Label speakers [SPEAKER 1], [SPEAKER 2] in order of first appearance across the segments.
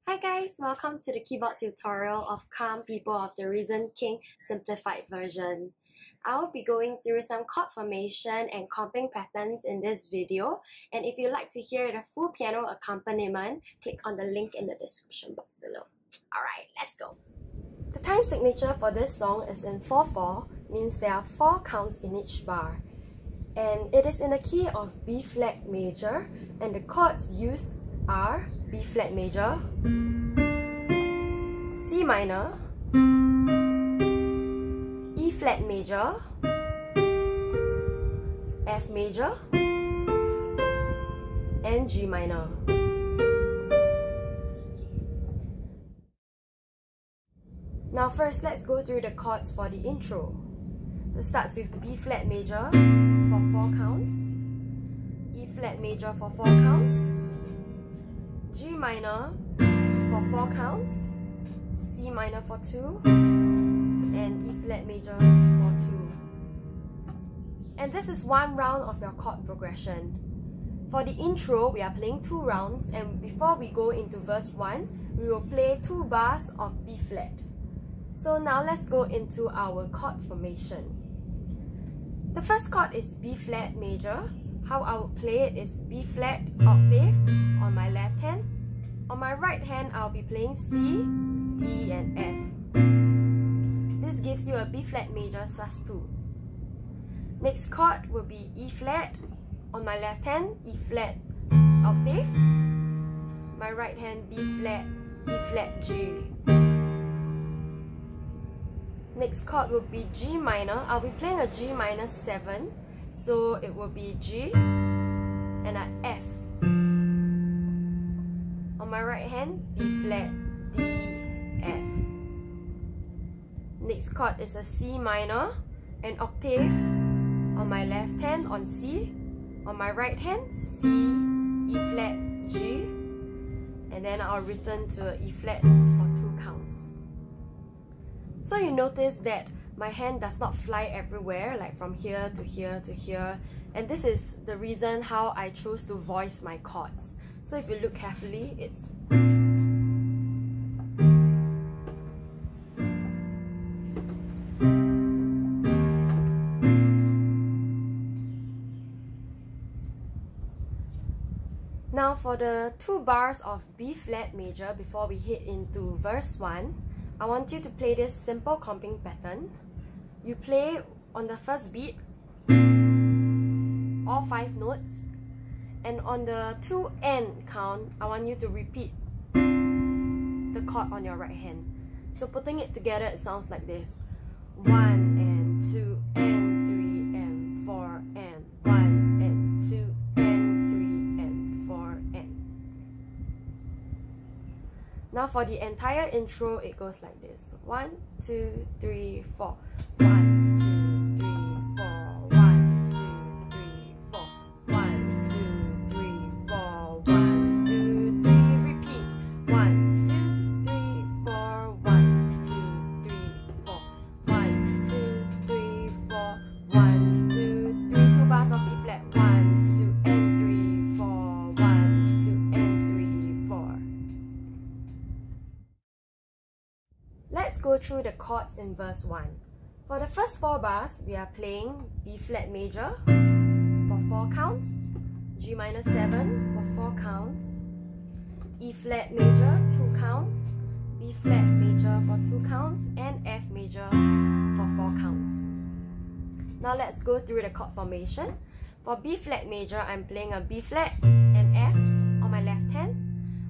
[SPEAKER 1] Hi guys, welcome to the keyboard tutorial of Calm People of the Risen King simplified version. I will be going through some chord formation and comping patterns in this video, and if you'd like to hear the full piano accompaniment, click on the link in the description box below. Alright, let's go! The time signature for this song is in 4/4, means there are 4 counts in each bar. And it is in the key of B flat major, and the chords used are B flat major, C minor, E flat major, F major, and G minor. Now first, let's go through the chords for the intro. It starts with B flat major for 4 counts, E flat major for 4 counts, G minor for 4 counts, C minor for 2, and E flat major for 2. And this is one round of your chord progression. For the intro, we are playing 2 rounds, and before we go into verse 1, we will play 2 bars of B flat. So now let's go into our chord formation. The first chord is B flat major. How I would play it is B flat octave on my left hand. On my right hand, I'll be playing C, D, and F. This gives you a B flat major sus2. Next chord will be E flat on my left hand, E flat octave. My right hand, B flat, E flat G. Next chord will be G minor. I'll be playing a G minor 7, so it will be G and an F. On my right hand, B flat, D, F. Next chord is a C minor, an octave on my left hand on C. On my right hand, C, E flat, G. And then I'll return to a E flat for 2 counts. So you notice that my hand does not fly everywhere, like from here to here to here. And this is the reason how I chose to voice my chords. So if you look carefully, it's... Now for the 2 bars of B flat major before we hit into verse 1, I want you to play this simple comping pattern. You play on the first beat, all 5 notes, and on the 2 end count, I want you to repeat the chord on your right hand. So putting it together, it sounds like this. 1 and 2 and 3 and 4 and 1 and 2 and 3 and 4 and. Now for the entire intro, it goes like this. 1, 2, 3, 4. 1, 2, 3, 4. 1, 2, 3, 4. 1, 2, 3, 4. 1, 2, 3. Repeat. 1, 2, 3, 4. 1, 2, 3, 4. 1, 2, 3, 4. 1, 2, 3. 2 bars of B flat. 1, 2, and 3, 4. 1, 2, and 3, 4. Let's go through the chords in verse 1. For the first 4 bars, we are playing B flat major for 4 counts, G minor 7 for 4 counts, E flat major 2 counts, B flat major for 2 counts, and F major for 4 counts. Now let's go through the chord formation. For B flat major, I'm playing a B flat and F on my left hand.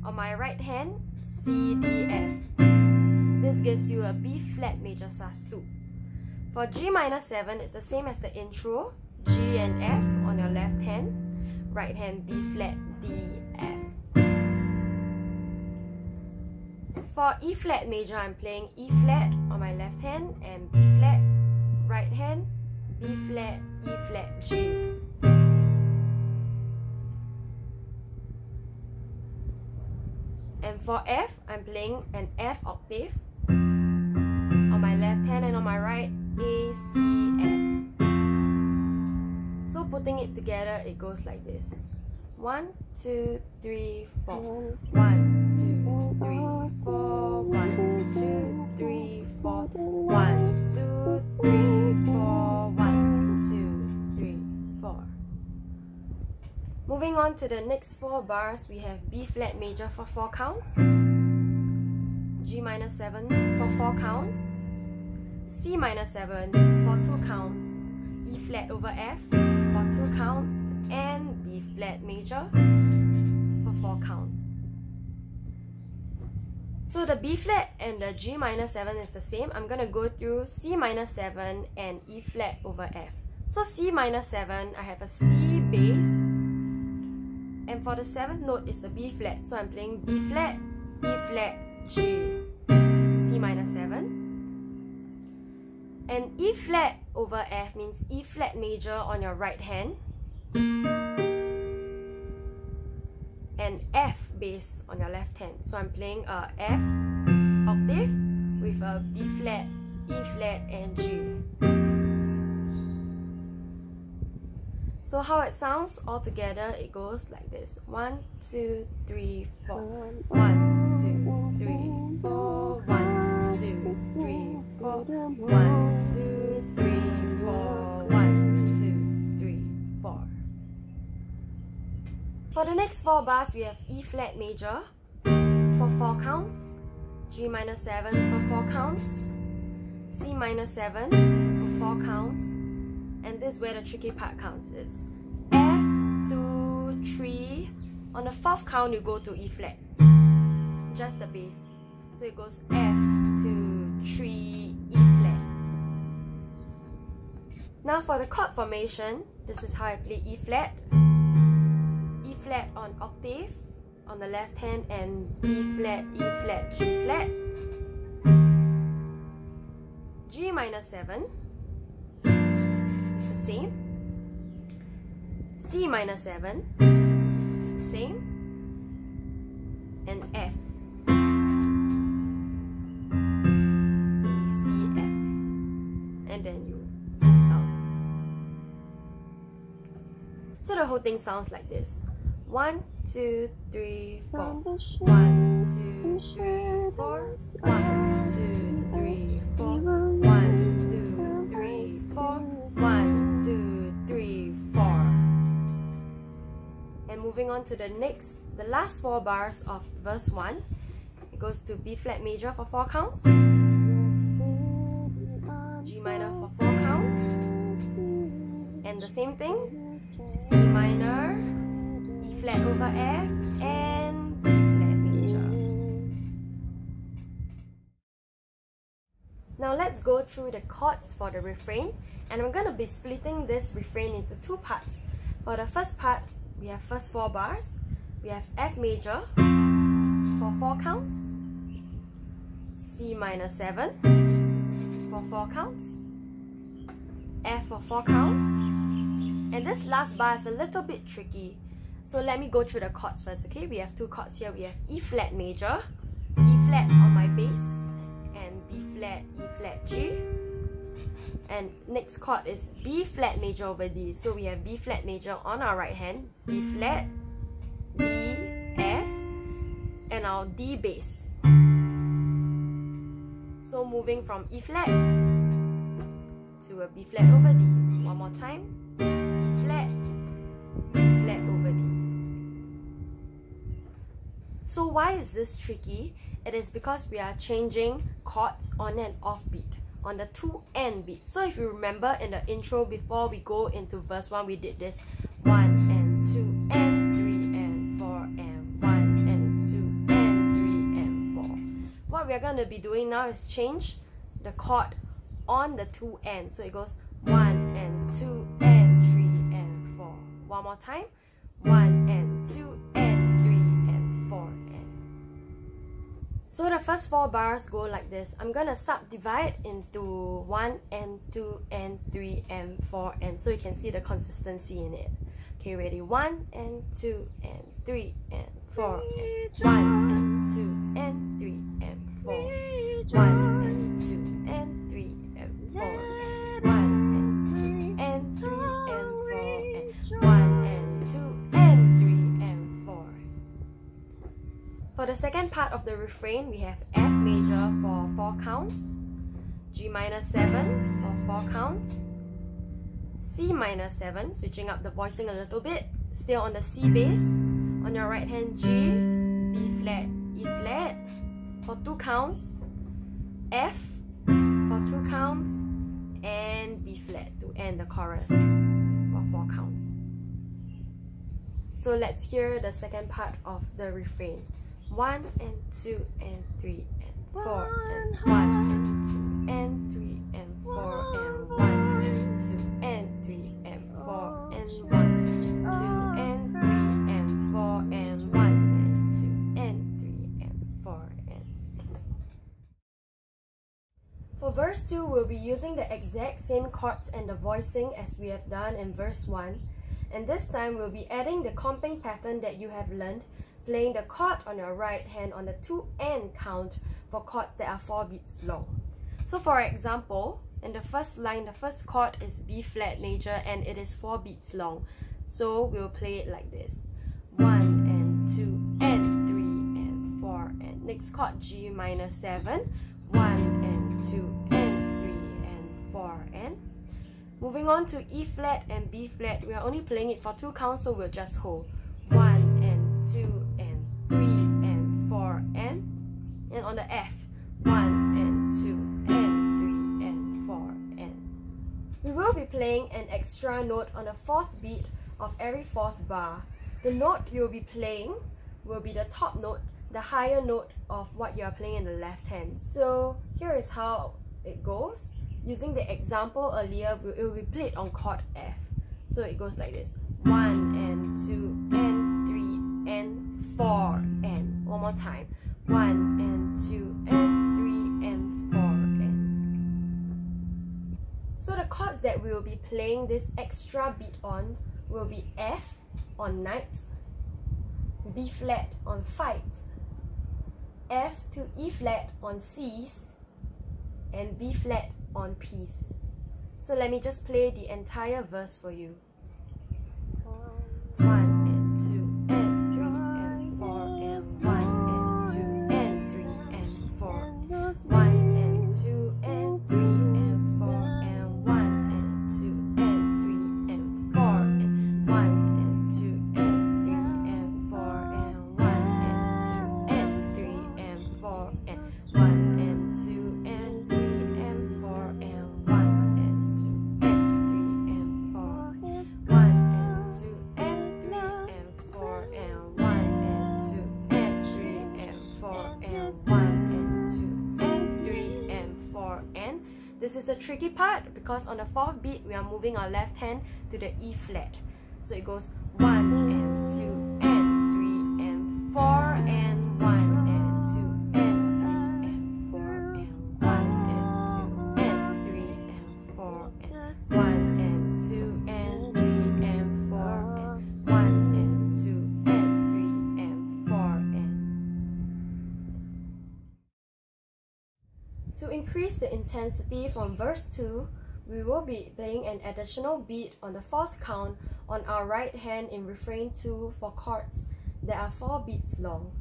[SPEAKER 1] On my right hand, C, D, F. This gives you a B flat major sus2. For G minor 7, it's the same as the intro, G and F on your left hand, right hand B flat, D, F. For E flat major, I'm playing E flat on my left hand and B flat, right hand, B flat, E flat, G. And for F, I'm playing an F octave on my left hand, and on my right, A, C, F. So putting it together, it goes like this. 1, 2, 3, 4. 1, 2, 3, to the next 4 bars, we have B flat major for 4 counts, G minor 7 for 4 counts, C minor 7 for 2 counts, E flat over F for 2 counts, and B flat major for 4 counts. So the B flat and the G minor 7 is the same. I'm going to go through C minor 7 and E flat over F. So C minor 7, I have a C bass, and for the 7th note is the B flat. So I'm playing B flat, E flat, G, C minor 7. And E flat over F means E flat major on your right hand, and F bass on your left hand. So I'm playing a F octave with a B flat, E flat, and G. So how it sounds all together, it goes like this: 1, 2, 3, 4. 1, 2, 3, 4. 1, 2, 3, 4. 1, 2, 3, 4. 1, 2, 3, 4. For the next 4 bars, we have E flat major for 4 counts, G minor 7 for 4 counts, C minor 7 for 4 counts, and this is where the tricky part comes. It's F, 2, 3. On the 4th count, you go to E flat, just the bass. So it goes F, 2, 3, E flat. Now for the chord formation, this is how I play E flat. E flat on octave on the left hand, and B flat, E flat, G flat. G minor 7 is the same. C minor 7 is the same. And F. A, C, F. And then you move down. So the whole thing sounds like this: 1, 2, 3, 4. 1, 2, 3, 4. 1, 2, 3, 4. 1, 2, 3, 4. 1, 2, 3, 4. And moving on to the last 4 bars of verse 1, it goes to B flat major for 4 counts, G minor for 4 counts, and the same thing, C minor, E flat over F, and B flat major. Now let's go through the chords for the refrain, and I'm going to be splitting this refrain into 2 parts. For the first part, we have first 4 bars. We have F major for 4 counts, C minor 7 for 4 counts, F for 4 counts, and this last bar is a little bit tricky. So let me go through the chords first, okay? We have 2 chords here. We have E flat major, E flat on my bass, and B flat, E flat, G. And next chord is B flat major over D. So we have B flat major on our right hand, B flat, D, F, and our D bass. So moving from E flat to a B flat over D. One more time, E flat, B flat over D. So why is this tricky? It is because we are changing chords on and off beat, on the 2 and beat. So if you remember in the intro, before we go into verse 1, we did this 1 and 2 and 3 and 4 and 1 and 2 and 3 and 4. What we are going to be doing now is change the chord on the 2 and. So it goes 1 and 2 and 3 and 4. One more time, 1 and 2 and 3 and 4 and. So the first 4 bars go like this. I'm gonna subdivide into 1 and 2 and 3 and 4 and, so you can see the consistency in it. Okay, ready? 1 and 2 and 3 and 4 and 1 and 2 and 3 and 4. 1 and 2 and 3 and 4 and 1 and 2 and 3 and 4 and 1 and 2 and 3 and 4. For the second part of the refrain, we have F major for 4 counts, G minor 7 for 4 counts, C minor 7, switching up the voicing a little bit, still on the C bass. On your right hand, G, B flat, E flat for 2 counts, F for 2 counts, and B flat to end the chorus for 4 counts. So let's hear the second part of the refrain. 1 and 2 and 3 and 4 and 1 and 2 and 3 and 4 and 1 and 2 and 3 and 4 and 1, 2 and 3 and 4 and 1 and 2 and 3 and 4 and. For verse 2, we'll be using the exact same chords and the voicing as we have done in verse 1. And this time we'll be adding the comping pattern that you have learned, playing the chord on your right hand on the 2-and count for chords that are 4 beats long. So for example, in the first line, the first chord is B flat major and it is 4 beats long. So we'll play it like this. 1 and 2 and 3 and 4 and next chord G minor 7, 1 and 2 and 3 and 4 and. Moving on to E flat and B flat, we are only playing it for 2 counts, so we'll just hold 1 and 2 and 3 and 4 and on the F, 1 and 2 and 3 and 4 and. We will be playing an extra note on the 4th beat of every 4th bar. The note you'll be playing will be the top note, the higher note of what you are playing in the left hand. So here is how it goes. Using the example earlier, it will be played on chord F. So it goes like this. 1 and 2 and 3 and 4 and. One more time. 1 and 2 and 3 and 4 and. So the chords that we will be playing this extra beat on will be F on night, B flat on fight, F to E flat on cease, and B flat on peace. So let me just play the entire verse for you. 1 and 2 and 3 and 4 and 1 and 2 and 3 and 4. 1 and 2 and 3 and 4 and 1 and 2 and 3 and 4 and 1 and 2 and 3 and 4 and 1 and 2 and 3 and 4 and 1 and 2 and 3 and 4 and 1 and 2 and 3 and 4 1 and 2 and 3 and 4 and 1 and 2 and 3 and 4 and 1 and 2 and 3 and 4 and. This is the tricky part because on the 4th beat we are moving our left hand to the E flat. So it goes 1 and 2 and 3 and 4 and 1 and 2 and 3 and 4 and 1 and 2 and 3 and 4 and 1 and 2 and 3 and 4 and 1 and 2 and 3 and 4 and. To increase the intensity from verse 2, we will be playing an additional beat on the 4th count on our right hand in refrain 2 for chords that are 4 beats long.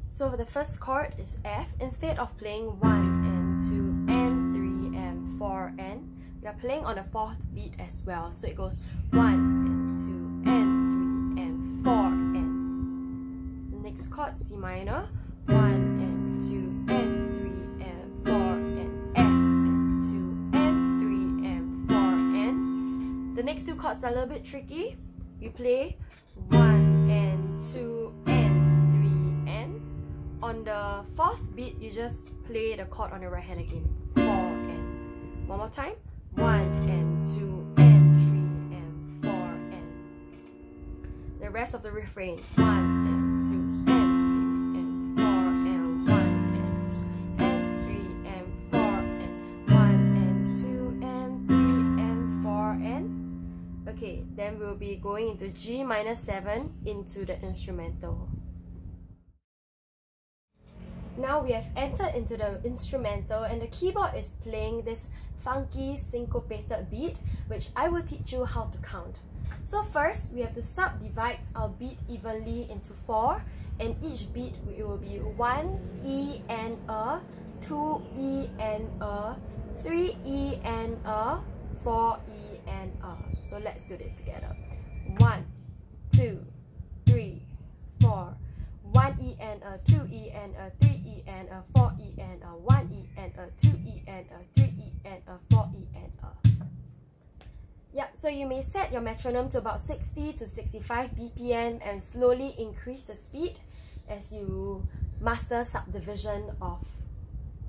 [SPEAKER 1] So the first chord is F. Instead of playing 1 and 2 and 3 and 4 and, we are playing on the 4th beat as well. So it goes 1 and 2 and 3 and 4 and. The next chord C minor, 1 and 2 and 3 and 4 and F and 2 and 3 and 4 and. The next 2 chords are a little bit tricky. We play 1 and 2 and 3 and. On the 4th beat, you just play the chord on your right hand again. 4 and. One more time. 1 and 2 and 3 and 4 and. The rest of the refrain. 1 and 2 and 3 and 4 and 1 and 2 and 3 and 4 and 1 and 2 and 3 and 4 and. Okay, then we'll be going into G minor 7 into the instrumental. Now we have entered into the instrumental and the keyboard is playing this funky syncopated beat, which I will teach you how to count. So first, we have to subdivide our beat evenly into 4, and each beat it will be 1 E and A, 2 E and A, 3 E and A, 4 E and A. So let's do this together. 1, 2, 3, 4. 1 E and a 2 E and a 3 E and a 4 E and a 1 E and a 2 E and a 3 E and a 4 E and a. Yeah, so you may set your metronome to about 60 to 65 BPM and slowly increase the speed as you master subdivision of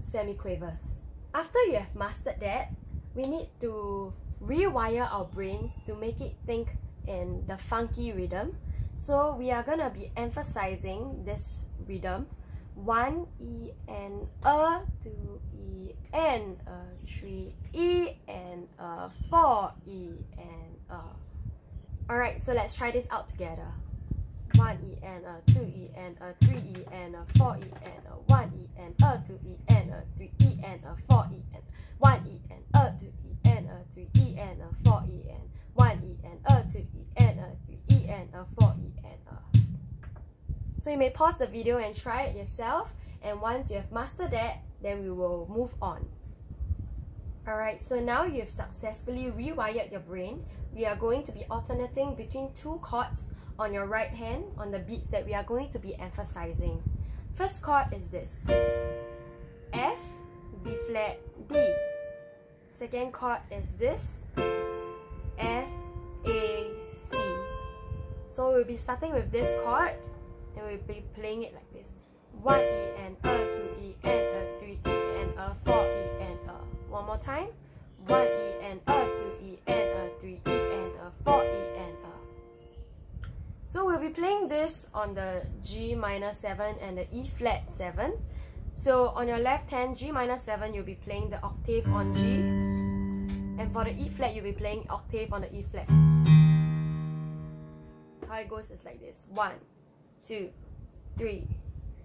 [SPEAKER 1] semiquavers. After you have mastered that, we need to rewire our brains to make it think in the funky rhythm. So we are gonna be emphasizing this rhythm: 1 E and a, 2 E and a, 3 E and a, 4 E and a. Alright, so let's try this out together. 1 E and a, 2 E and a, 3 E and a, 4 E and a, 1 E and a, 2 E and a, 3 E and a, 4 E and 1 E and a, 2 E and a, 3 E and a, 4 E and 1 E and a, 2 E and a, 3 E and a, 4 E and a. So you may pause the video and try it yourself, and once you have mastered that, then we will move on. Alright, so now you have successfully rewired your brain. We are going to be alternating between two chords on your right hand on the beats that we are going to be emphasizing. First chord is this: F, B flat, D. Second chord is this: F, A, C. So we'll be starting with this chord and we'll be playing it like this: 1 E and a, 2 E and a, 3 E and a, 4 E and a. One more time: 1 E and a, 2 E and a, 3 E and a, 4 E and a. So we'll be playing this on the G minor 7 and the E flat 7. So on your left hand, G minor 7, you'll be playing the octave on G, and for the E flat, you'll be playing octave on the E flat. How it goes is like this: 1, 2, 3,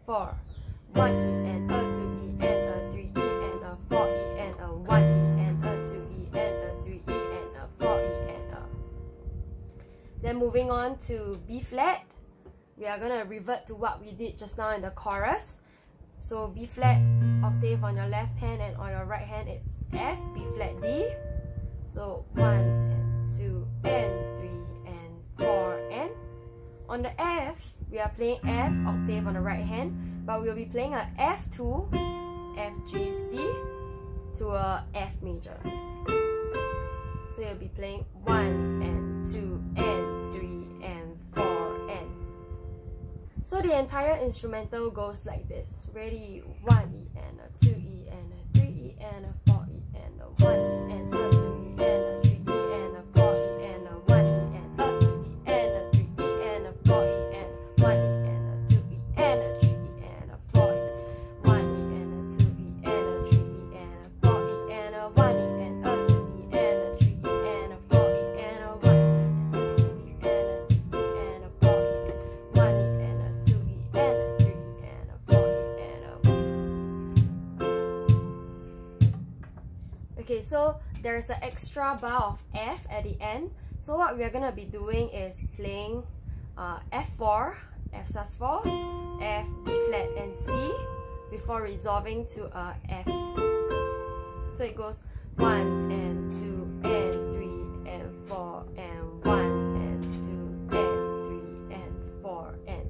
[SPEAKER 1] 4. 1 E and a, 2 E and a, 3 E and a, 4 E and a, 1 E and a, 2 E and a, 3 E and a, 4 E and a. Then moving on to B flat, we are going to revert to what we did just now in the chorus. So B flat octave on your left hand, and on your right hand it's F, B flat, D. So 1 and 2 and 3 and 4 and. On the F, we are playing F octave on the right hand, but we'll be playing a F2, F, G, C to a F major. So you'll be playing 1 and 2 and 3 and 4 and. So the entire instrumental goes like this. Ready? 1 E and a 2 E and a 3 E and a 4 E and a 1 E and a 2 E and a 3 E and a 4 E and a 1 E and a 2 E and a 3 E and a 4 E and 1 E and a 2 E and a 3 E and a 4 E, 1 E and a 2 E and a 3 E and a 4 E and a 1 E and a 2 E and a 3 E and a 4 E and a 1 E and a 2 E and a 3 E and a 4 E and 1 E and a 2 E and a 3 E and a 4 E and a 1. Okay, so there's an extra bar of F at the end. So what we are going to be doing is playing F4, F sus4, F, B flat and C before resolving to a F. So it goes 1 and 2 and 3 and 4 and 1 and 2 and 3 and 4 and.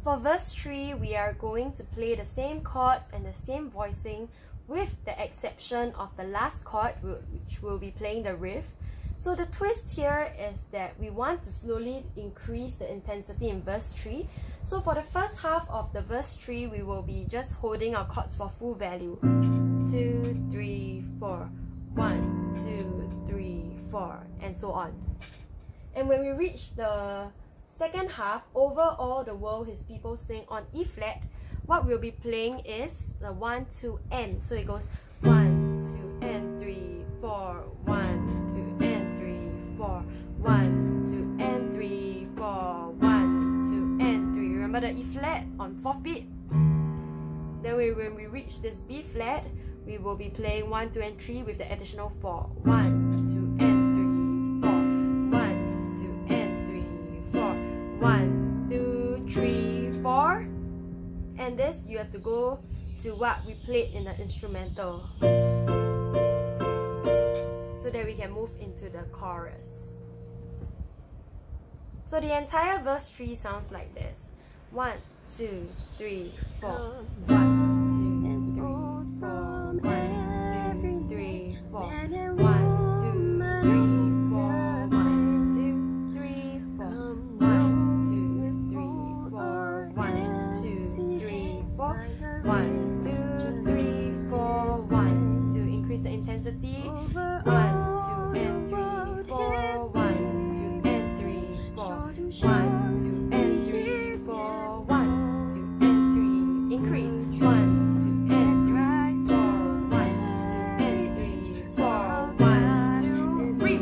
[SPEAKER 1] For verse 3, we are going to play the same chords and the same voicing, with the exception of the last chord, which will be playing the riff. So the twist here is that we want to slowly increase the intensity in verse 3. So for the first half of the verse 3, we will be just holding our chords for full value. 2, 3, 4. 1, 2, 3, 4, and so on. And when we reach the second half, Over All the World His People Sing on E flat, what we'll be playing is the 1, 2, and. So it goes 1, 2, and 3, 4, 1, 2, and 3, 4, 1, 2, and 3, 4, 1, 2, and 3. Remember the E flat on 4th beat? Then when we reach this B flat, we will be playing 1, 2, and 3 with the additional 4. 1, 2, and 3, 4. 1, 2, and 3, 4. 1, 2, 3, 4. And this, you have to go to what we played in the instrumental. So so that we can move into the chorus. So the entire verse 3 sounds like this. 1, 2, 3, 4. 1, 2, 3, 4. 1, 2, 3, 4. 1, 2, 3, 4. 1, 2, 3, 4. 1, 2, 3, 4. 1, 2, 3, 4. 1, 2, 3, 4. 1, 2. Increase the intensity. 1, 2, and 3, 4. 1, 2, and 3, 4. 1, 2, and 3, 4. 1, 2, and 3. Increase. 1, 2, and 3, 4. 1, 2, and 3, 4. 1, 2, 3.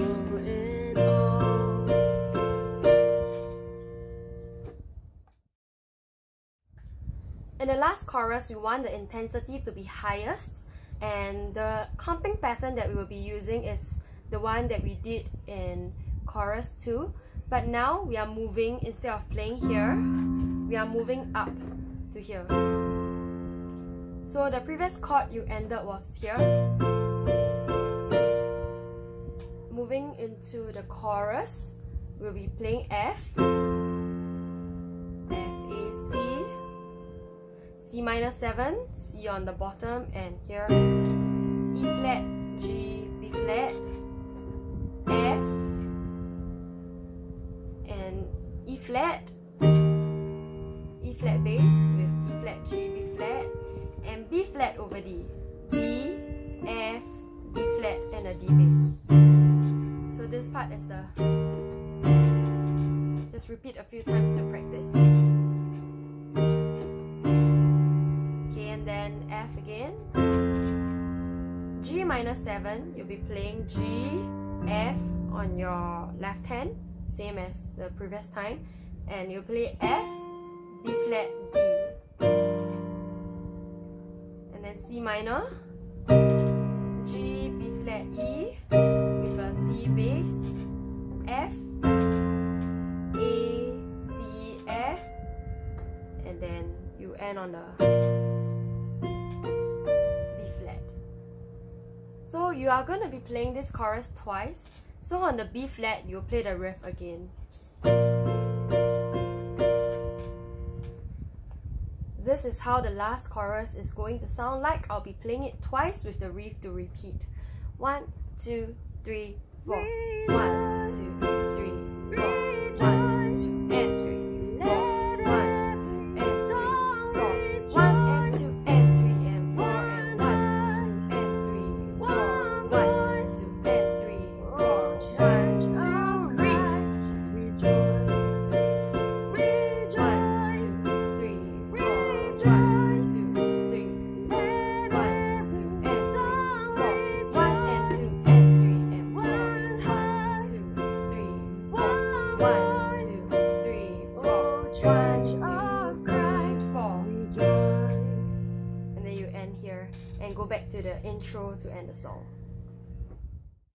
[SPEAKER 1] In the last chorus, we want the intensity to be highest, and the comping pattern that we will be using is the one that we did in chorus 2. But now we are moving, instead of playing here, we are moving up to here. So the previous chord you ended was here. Moving into the chorus, we'll be playing F, F, A, C, C minor 7, C on the bottom, and here E flat, G, B flat, F, and E flat bass with E flat, G, B flat, and B flat over D, B, F, B flat, and a D bass. So this part is the, just repeat a few times to practice. Okay, and then F again. G minor 7, you'll be playing G, F on your left hand, same as the previous time, and you play F, B flat, D, and then C minor, G, B flat, E with a C bass, F, A, C, F, and then you end on the B flat. So you are going to be playing this chorus twice. So on the B flat, you'll play the riff again. This is how the last chorus is going to sound like. I'll be playing it twice with the riff to repeat. 1, 2, 3, 4. 1, 2, 3, 4. 1, 2, and 3, 4. 1, 2, and 3, 4. 1 and 2 and 3 and 4 and 1, 2 and 3, 4. 1, 2 and 3, 4. 1, 2, riff. 1, 2, 3, 4. 1, 2, 3, 4. 1, 2 and 3, 4. 1 and 2 and 3 and 4. 1, 2, 3, 4. 1, 2, 3, 4. 1, 2, 3, 4. And then you end here and go back to the intro to end the song.